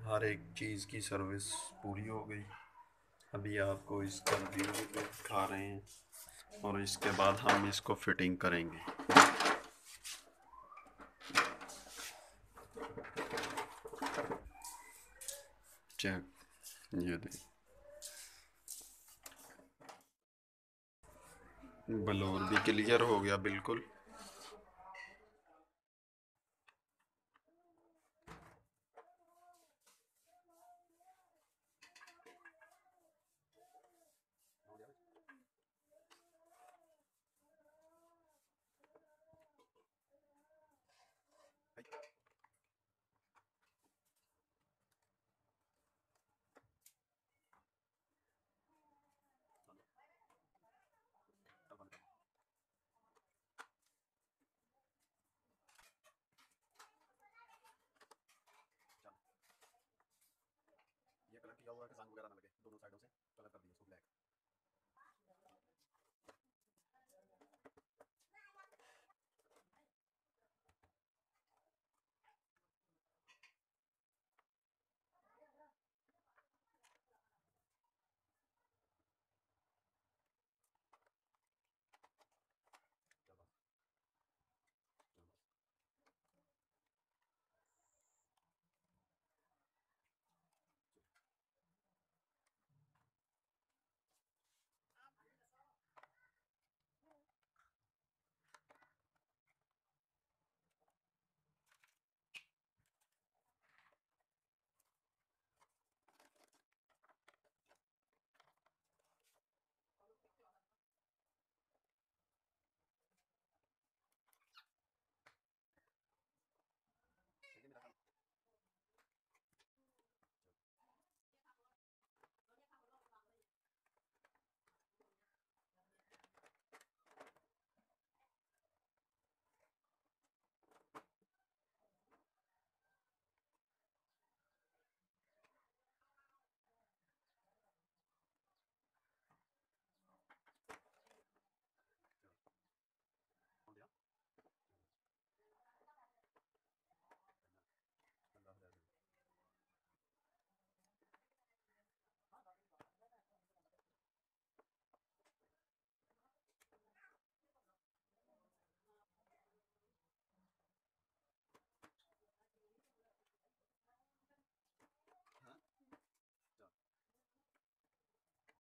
हर एक चीज़ की सर्विस पूरी हो गई। अभी आपको इसका रिव्यू दिखा रहे हैं और इसके बाद हम इसको फिटिंग करेंगे। चेक ये देख, ब्लोर भी क्लियर हो गया बिल्कुल। ये कलर किया हुआ है कि रंग वगैरह ना लगे।